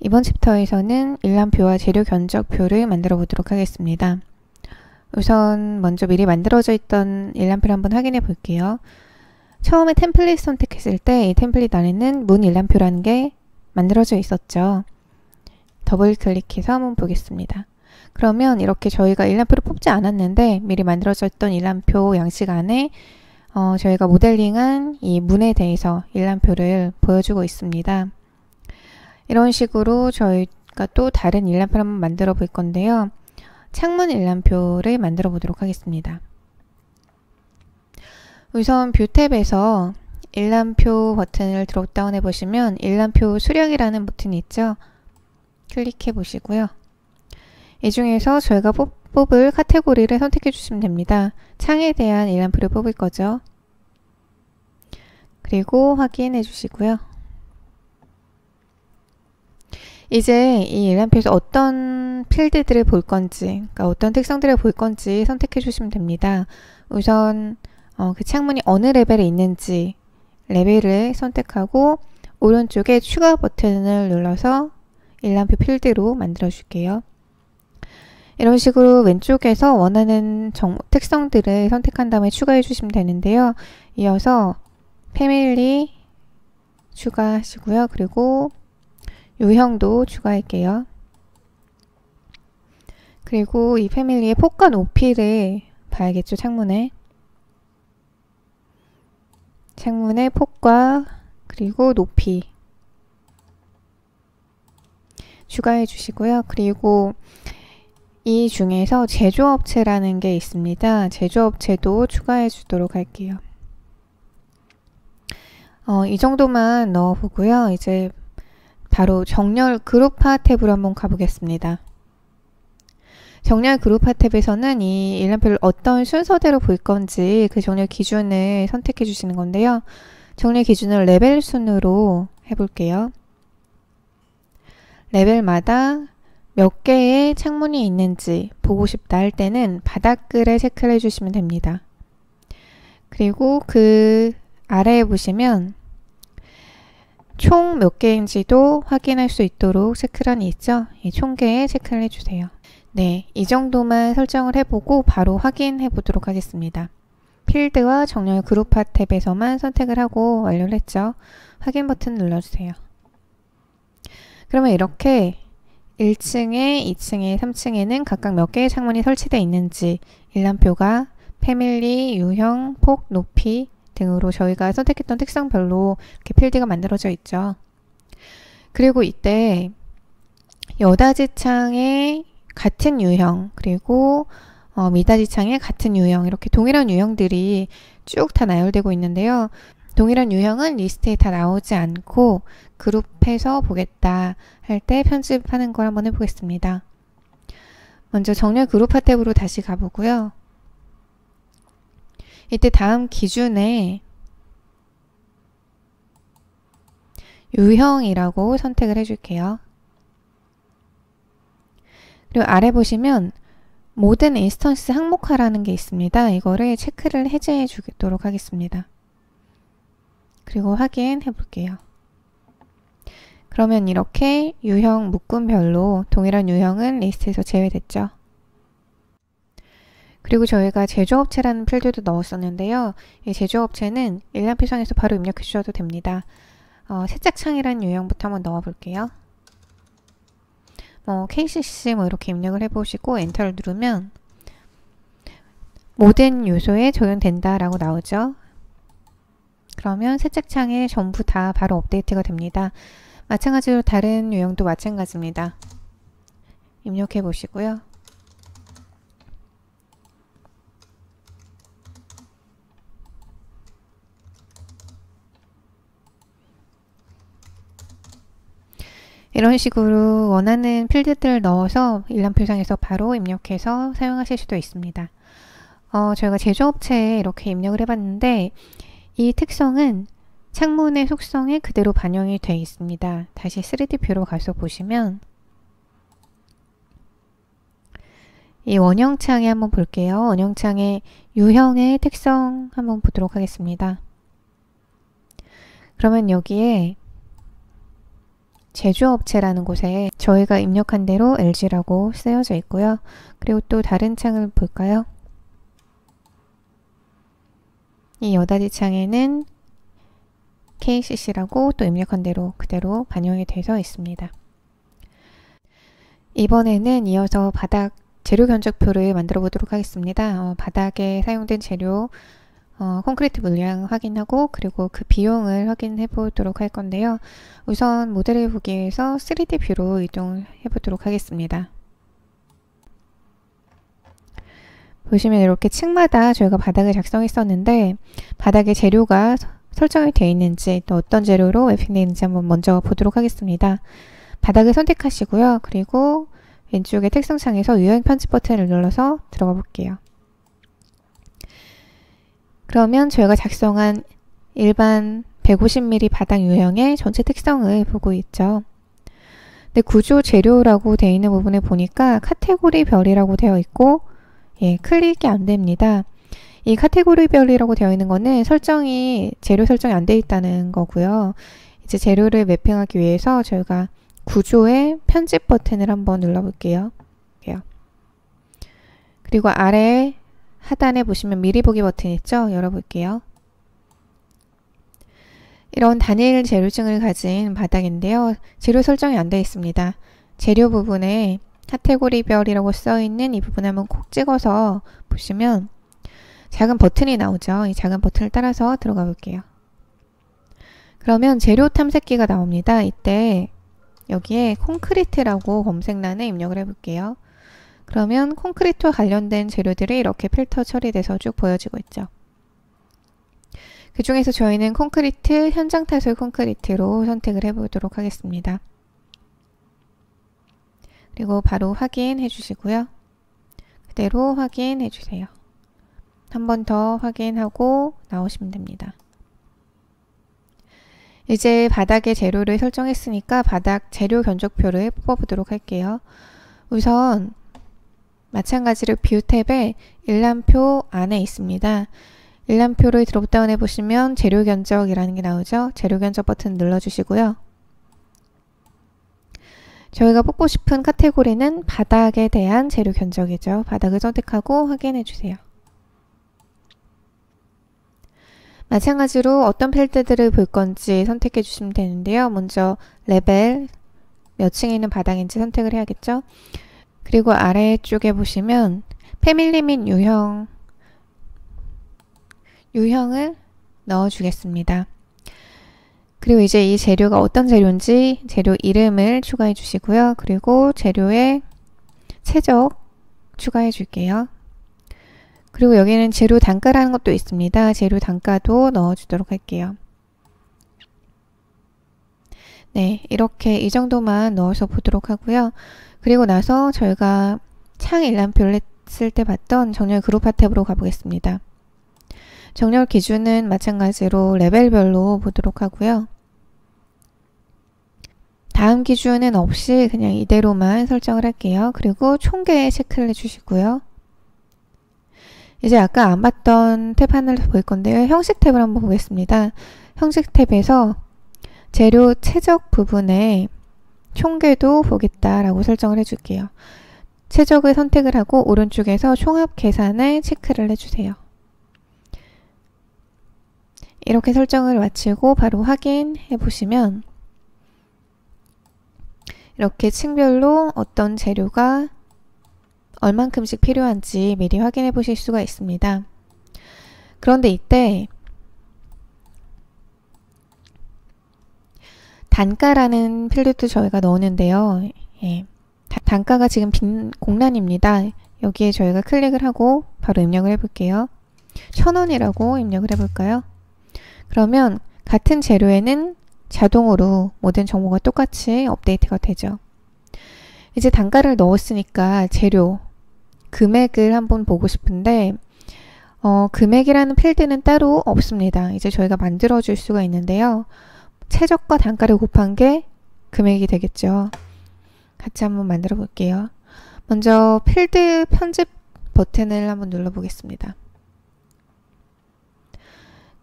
이번 챕터에서는 일람표와 재료 견적표를 만들어 보도록 하겠습니다. 우선 먼저 미리 만들어져 있던 일람표를 한번 확인해 볼게요. 처음에 템플릿 선택했을 때 이 템플릿 안에는 문 일람표라는 게 만들어져 있었죠. 더블 클릭해서 한번 보겠습니다. 그러면 이렇게 저희가 일람표를 뽑지 않았는데 미리 만들어져 있던 일람표 양식 안에 저희가 모델링한 이 문에 대해서 일람표를 보여주고 있습니다. 이런 식으로 저희가 또 다른 일람표를 한번 만들어 볼 건데요. 창문 일람표를 만들어 보도록 하겠습니다. 우선 뷰 탭에서 일람표 버튼을 드롭다운 해보시면 일람표 수령이라는 버튼이 있죠. 클릭해 보시고요. 이 중에서 저희가 뽑을 카테고리를 선택해 주시면 됩니다. 창에 대한 일람표를 뽑을 거죠. 그리고 확인해 주시고요. 이제 이 일람표에서 어떤 필드들을 볼 건지, 그러니까 어떤 특성들을 볼 건지 선택해 주시면 됩니다. 우선 그 창문이 어느 레벨에 있는지 레벨을 선택하고 오른쪽에 추가 버튼을 눌러서 일람표 필드로 만들어 줄게요. 이런 식으로 왼쪽에서 원하는 특성들을 선택한 다음에 추가해 주시면 되는데요. 이어서 패밀리 추가하시고요. 그리고 유형도 추가할게요. 그리고 이 패밀리의 폭과 높이를 봐야겠죠, 창문의 폭과 그리고 높이 추가해 주시고요. 그리고 이 중에서 제조업체라는 게 있습니다. 제조업체도 추가해 주도록 할게요. 이 정도만 넣어 보고요. 이제 바로 정렬 그룹화 탭으로 한번 가보겠습니다. 정렬 그룹화 탭에서는 이 일람표를 어떤 순서대로 볼 건지 그 정렬 기준을 선택해 주시는 건데요. 정렬 기준을 레벨 순으로 해볼게요. 레벨마다 몇 개의 창문이 있는지 보고 싶다 할 때는 바닥글에 체크를 해주시면 됩니다. 그리고 그 아래에 보시면 총 몇 개인지도 확인할 수 있도록 체크란이 있죠? 이 총계에 체크를 해주세요. 네, 이 정도만 설정을 해보고 바로 확인해 보도록 하겠습니다. 필드와 정렬 그룹화 탭에서만 선택을 하고 완료를 했죠. 확인 버튼 눌러주세요. 그러면 이렇게 1층에, 2층에, 3층에는 각각 몇 개의 창문이 설치되어 있는지 일람표가 패밀리, 유형, 폭, 높이 등으로 저희가 선택했던 특성별로 이렇게 필드가 만들어져 있죠. 그리고 이때 여닫이 창에 같은 유형 그리고 미닫이 창에 같은 유형 이렇게 동일한 유형들이 쭉 다 나열되고 있는데요. 동일한 유형은 리스트에 다 나오지 않고 그룹해서 보겠다 할 때 편집하는 걸 한번 해보겠습니다. 먼저 정렬 그룹화 탭으로 다시 가보고요. 이때 다음 기준에 유형이라고 선택을 해줄게요. 그리고 아래 보시면 모든 인스턴스 항목화라는 게 있습니다. 이거를 체크를 해제해 주도록 하겠습니다. 그리고 확인해 볼게요. 그러면 이렇게 유형 묶음별로 동일한 유형은 리스트에서 제외됐죠. 그리고 저희가 제조업체라는 필드도 넣었었는데요. 이 제조업체는 일람표상에서 바로 입력해 주셔도 됩니다. 세짝창이라는 유형부터 한번 넣어 볼게요. KCC 이렇게 입력을 해보시고 엔터를 누르면 모든 요소에 적용된다 라고 나오죠. 그러면 세짝창에 전부 다 바로 업데이트가 됩니다. 마찬가지로 다른 유형도 마찬가지입니다. 입력해 보시고요. 이런 식으로 원하는 필드들을 넣어서 일람표상에서 바로 입력해서 사용하실 수도 있습니다. 저희가 제조업체에 이렇게 입력을 해봤는데 이 특성은 창문의 속성에 그대로 반영이 되어 있습니다. 다시 3D 뷰로 가서 보시면 이 원형창에 한번 볼게요. 원형창의 유형의 특성 한번 보도록 하겠습니다. 그러면 여기에 제조업체라는 곳에 저희가 입력한 대로 LG라고 쓰여져 있고요. 그리고 또 다른 창을 볼까요? 이 여닫이 창에는 KCC라고 또 입력한 대로 그대로 반영이 돼서 있습니다. 이번에는 이어서 바닥 재료 견적표를 만들어 보도록 하겠습니다. 바닥에 사용된 재료 콘크리트 물량 확인하고 그리고 그 비용을 확인해 보도록 할 건데요. 우선 모델을 보기 위해서 3D 뷰로 이동해 보도록 하겠습니다. 보시면 이렇게 층마다 저희가 바닥을 작성했었는데 바닥에 재료가 설정이 되어 있는지 또 어떤 재료로 맵핑되어 있는지 한번 먼저 보도록 하겠습니다. 바닥을 선택하시고요. 그리고 왼쪽에 특성창에서 유형 편집 버튼을 눌러서 들어가 볼게요. 그러면 저희가 작성한 일반 150mm 바닥 유형의 전체 특성을 보고 있죠. 근데 구조 재료라고 되어 있는 부분을 보니까 카테고리 별이라고 되어 있고 클릭이 안 됩니다. 이 카테고리 별이라고 되어 있는 거는 재료 설정이 안 되어 있다는 거고요. 이제 재료를 매핑하기 위해서 저희가 구조의 편집 버튼을 한번 눌러볼게요. 그리고 아래 하단에 보시면 미리 보기 버튼 있죠? 열어볼게요. 이런 단일 재료층을 가진 바닥인데요. 재료 설정이 안 되어 있습니다. 재료 부분에 카테고리 별이라고 써있는 이 부분을 한번 콕 찍어서 보시면 작은 버튼이 나오죠. 이 작은 버튼을 따라서 들어가 볼게요. 그러면 재료 탐색기가 나옵니다. 이때 여기에 콘크리트라고 검색란에 입력을 해볼게요. 그러면 콘크리트와 관련된 재료들이 이렇게 필터 처리돼서 쭉 보여지고 있죠. 그 중에서 저희는 콘크리트, 현장 타설 콘크리트로 선택을 해보도록 하겠습니다. 그리고 바로 확인해 주시고요. 그대로 확인해 주세요. 한 번 더 확인하고 나오시면 됩니다. 이제 바닥에 재료를 설정했으니까 바닥 재료 견적표를 뽑아보도록 할게요. 우선 마찬가지로 뷰 탭에 일람표 안에 있습니다. 일람표를 드롭다운 해보시면 재료 견적이라는 게 나오죠. 재료 견적 버튼 눌러주시고요. 저희가 뽑고 싶은 카테고리는 바닥에 대한 재료 견적이죠. 바닥을 선택하고 확인해 주세요. 마찬가지로 어떤 필드들을 볼 건지 선택해 주시면 되는데요. 먼저 레벨, 몇 층에 있는 바닥인지 선택을 해야겠죠. 그리고 아래쪽에 보시면 패밀리 및 유형을 넣어주겠습니다. 그리고 이제 이 재료가 어떤 재료인지 재료 이름을 추가해 주시고요. 그리고 재료의 최적 추가해 줄게요. 그리고 여기는 재료 단가라는 것도 있습니다. 재료 단가도 넣어주도록 할게요. 네, 이렇게 이 정도만 넣어서 보도록 하고요. 그리고 나서 저희가 창 일람표를 했을 때 봤던 정렬 그룹화 탭으로 가보겠습니다. 정렬 기준은 마찬가지로 레벨별로 보도록 하고요. 다음 기준은 없이 그냥 이대로만 설정을 할게요. 그리고 총계에 체크를 해주시고요. 이제 아까 안 봤던 탭 하나를 볼 건데요. 형식 탭을 한번 보겠습니다. 형식 탭에서 재료 최적 부분에 총계도 보겠다라고 설정을 해줄게요. 최적을 선택을 하고 오른쪽에서 총합 계산을 체크를 해주세요. 이렇게 설정을 마치고 바로 확인해 보시면 이렇게 층별로 어떤 재료가 얼만큼씩 필요한지 미리 확인해 보실 수가 있습니다. 그런데 이때 단가라는 필드도 저희가 넣었는데요. 단가가 지금 빈 공란입니다. 여기에 저희가 클릭을 하고 바로 입력을 해볼게요. 1,000원이라고 입력을 해볼까요? 그러면 같은 재료에는 자동으로 모든 정보가 똑같이 업데이트가 되죠. 이제 단가를 넣었으니까 재료 금액을 한번 보고 싶은데 금액이라는 필드는 따로 없습니다. 이제 저희가 만들어 줄 수가 있는데요. 최저가 단가를 곱한 게 금액이 되겠죠. 같이 한번 만들어 볼게요. 먼저 필드 편집 버튼을 한번 눌러 보겠습니다.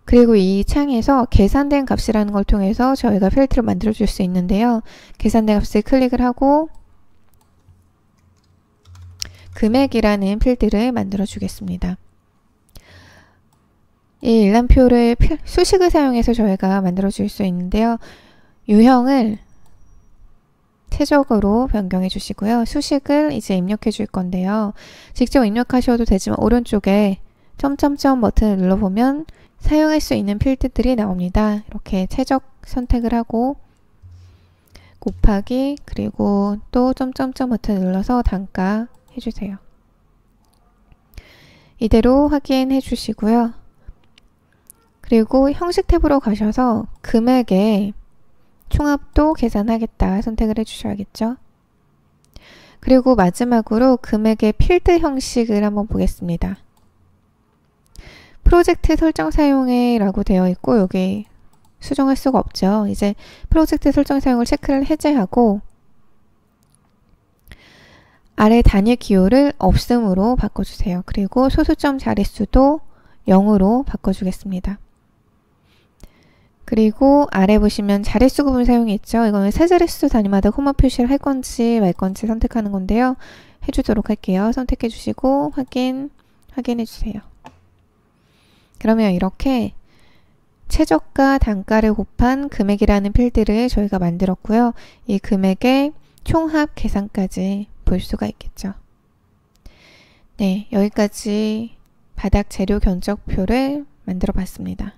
그리고 이 창에서 계산된 값이라는 걸 통해서 저희가 필드를 만들어 줄 수 있는데요. 계산된 값을 클릭을 하고 금액이라는 필드를 만들어 주겠습니다. 이 일람표를 수식을 사용해서 저희가 만들어 줄 수 있는데요. 유형을 최적으로 변경해 주시고요. 수식을 이제 입력해 줄 건데요. 직접 입력하셔도 되지만 오른쪽에 점점점 버튼을 눌러보면 사용할 수 있는 필드들이 나옵니다. 이렇게 최적 선택을 하고 곱하기 그리고 또 점점점 버튼을 눌러서 단가 해주세요. 이대로 확인해 주시고요. 그리고 형식 탭으로 가셔서 금액의 총합도 계산하겠다 선택을 해주셔야겠죠. 그리고 마지막으로 금액의 필드 형식을 한번 보겠습니다. 프로젝트 설정 사용해 라고 되어 있고 여기 수정할 수가 없죠. 이제 프로젝트 설정 사용을 체크를 해제하고 아래 단위 기호를 없음으로 바꿔주세요. 그리고 소수점 자릿수도 0으로 바꿔주겠습니다. 그리고 아래 보시면 자릿수 구분 사용이 있죠. 이거는 세 자릿수 단위마다 코마 표시를 할 건지 말 건지 선택하는 건데요. 해주도록 할게요. 선택해 주시고 확인해 주세요. 그러면 이렇게 최저가 단가를 곱한 금액이라는 필드를 저희가 만들었고요. 이 금액의 총합 계산까지 볼 수가 있겠죠. 네, 여기까지 바닥 재료 견적표를 만들어 봤습니다.